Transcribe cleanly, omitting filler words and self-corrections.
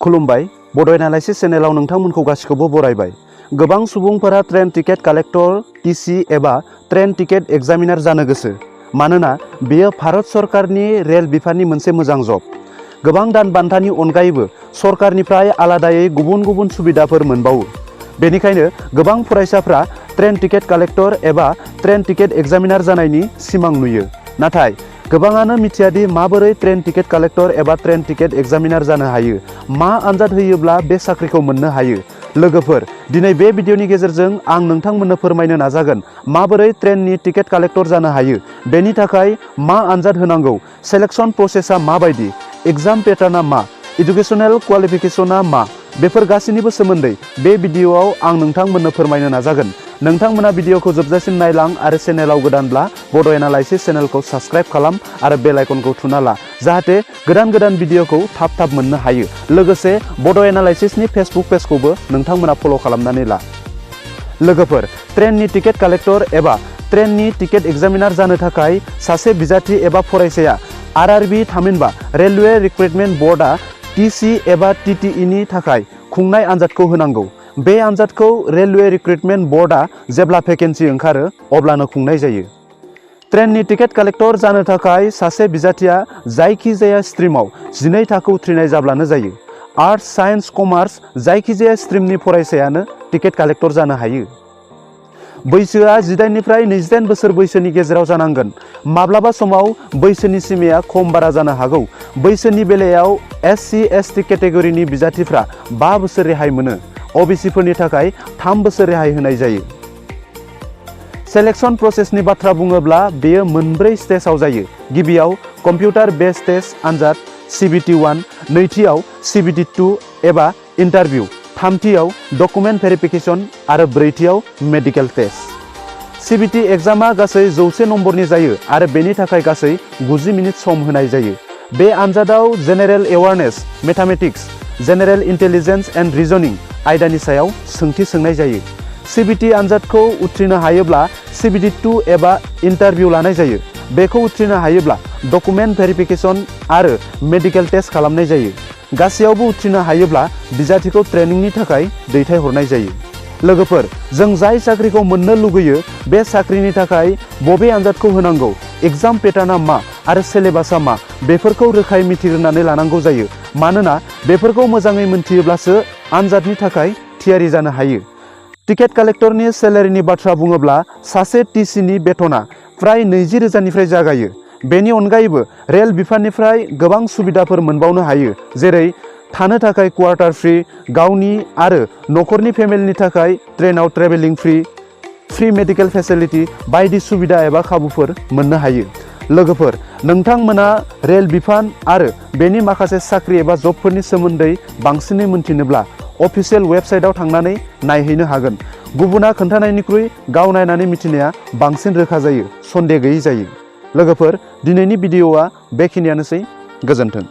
खुलुमबाय बड' एनालाइसिस चेनेलाव नोंथांमोनखौ गासिखौबो बरायबाय। गोबां सुबुंफोरा ट्रेन टिकेट कालेक्टर टीसी एबा ट्रेन टिकेट एग्जामिनार जानो गोसो, मानोना बेयो भारत सरकारनि रेल बिफाननि मोनसे मोजां जब। गोबां दान बान्थानि अनगायैबो सरकारनिफ्राय आलादायै गुबुन गुबुन सुबिदाफोर मोनबावो। बेनिखायनो गोबां फरायसाफ्रा ट्रेन टिकेट कालेक्टर एबा ट्रेन टिकेट एग्जामिनार जानायनि सिमां नुयो। नाथाय गोबाङानो मिथियादि माबोरै ट्रेन टिकेट कालेक्टर एबा ट्रेन टिकेट एग्जामिनार जानो हायो, मा आनजाद होयोब्ला बे साख्रिखौ मोननो हायो। लोगोफोर, दिनै बे भिडिअनि गेजेरजों आं नोंथांमोननो फोरमायनो नाजागोन माबोरै ट्रेननि टिकेट कालेक्टर जानो हायो, बेनि थाखाय मा आनजाद होनांगौ, सेलेक्शन प्रसेसा माबायदि, एग्जाम पेटार्ना मा, एडुकेशनेल क्वालिफिकेशना मा, बेफोर गासैनिबो सोमोन्दै बे भिडिअआव आं नोंथांमोननो फोरमायनो नाजागोन। नोंथांमोना भिडिअखौ जोबजासिम नायलां आरो चेनेलाव गोदानब्ला बड' एनालाइसिस चेनेलखौ साबस्क्राइब खालाम आरो बेल आइकनखौ थुना ला, जाहाथे गोदान भिडिअखौ थाब मोननो हायो। लोगोसे बड' एनालाइसिसनि फेसबुक पेजखौबो नोंथांमोना फल' खालामनानै ला। लोगोफोर, ट्रेननि टिकेट कालेक्टर एबा ट्रेननि टिकेट एग्जामिनार जानो थाखाय सासे बिजाथि एबा फरायसाया आरआरबी थामहिनबा रेलवे रिक्रुटमेन्ट बर्डआ टीसी एबा TTE नि थाखाय खुंनाय आनजादखौ होनांगौ। बे आनजादखौ रेलवे रिक्रुटमेन्ट बर्डआ जेब्ला भेकेन्सि ओंखारो अब्लानो खुंनाय जायो। ट्रेननि टिकेट कालेक्टर जानो थाखाय सासे बिजाथिया जायखिजाया स्ट्रिमाव 12 थाखो उथ्रिनाय जाब्लानो जायो। आर्ट्स, साइन्स, कमार्स जायखिजाया स्ट्रिमनि फरायसायानो टिकेट कालेक्टर जानो हायो। बैसोआ 18 निफ्राय 28 बोसोर बैसोनि गेजेराव जानांगोन। माब्लाबा समाव बैसोनि सिमाया खम बारा जानो हागौ। बैसोनि बेलायाव SC ST केटेगरिनि बिजाथिफ्रा 5 बोसोर रेहाय मोनो। OBCफोरनि थाखाय 3 बोसोर रेहाय होनाय जायो। सेलेक्शन प्रसेसनि बाथ्रा बुङोब्ला बेयो मोनब्रै स्टेजआव जायो। गिबियाव कम्पिउटार बेस्ड टेस्ट आनजाद CBT1, नैथियाव CBT2 एबा इन्टारभिउ, थामथियाव डकुमेन्ट भेरिफिकेशन आरो ब्रैथियाव मेडिकेल टेस्ट। CBT एग्जामा गासै 100 नम्बरनि जायो आरो बेनि थाखाय गासै 90 मिनिट सम होनाय जायो। बे आनजादाव general awareness, mathematics, general intelligence and reasoning आयदानि सायाव सोंथि सोंनाय जायो। CBT आनजादखौ उथ्रिनो हायोब्ला CBT2 एबा इन्टारभिउ लानाय जायो। बेखौ उथ्रिनो हायोब्ला डकुमेन्ट भेरिफिकेशन आरो मेडिकेल टेस्ट खालामनाय जायो। गासैयावबो उथ्रिनो हायोब्ला बिजाथिखौ ट्रेनिंनि थाखाय दैथायहरनाय जायो। लोगोफोर, जों जाय साख्रिखौ मोननो लुगैयो बे साख्रिनि थाखाय बबे आनजादखौ होनांगौ, एग्जाम पेटार्ना मा आरो सिलेबासआ मा, बेफोरखौ रोखायै मिथिग्रोनानै लानांगौ जायो। मानोना बेफोरखौ मोजाङै मिथियोब्लासो आनजादनि थाखाय थियारि जानो हायो। टिकेट कालेक्टरनि सेलेरिनि बाथ्रा बुङोब्ला सासे टीसीनि बेथना फ्राय 20,000निफ्राय जागायो। बेनि अनगायैबो रेल बिफाननिफ्राय गोबां सुबिदाफोर मोनबावनो हायो, जेरै थानो थाखाय क्वार्टार फ्रि, गावनि आरो न'खरनि फेमिलिनि थाखाय ट्रेनाव ट्रेभेलिं फ्रि मेडिकेल फेसिलिटि बायदि सुबिदा एबा खाबुफोर मोननो हायो। लोगोफोर, नोंथांमोना रेल बिफान आरो बेनि माखासे साख्रि एबा जबफोरनि सोमोन्दै बांसिनै मिथिनोब्ला अफिसियेल वेबसाइटआव थांनानै नायहैनो हागोन। गुबुना खोन्थानायनिख्रुइ गाव नायनानै मिथिनाया बांसिन रोखा जायो, सन्देह गैयै जायो। लोगोफोर, दिनैनि भिडिअआ बेखिनियानोसै। गोजोन्थों।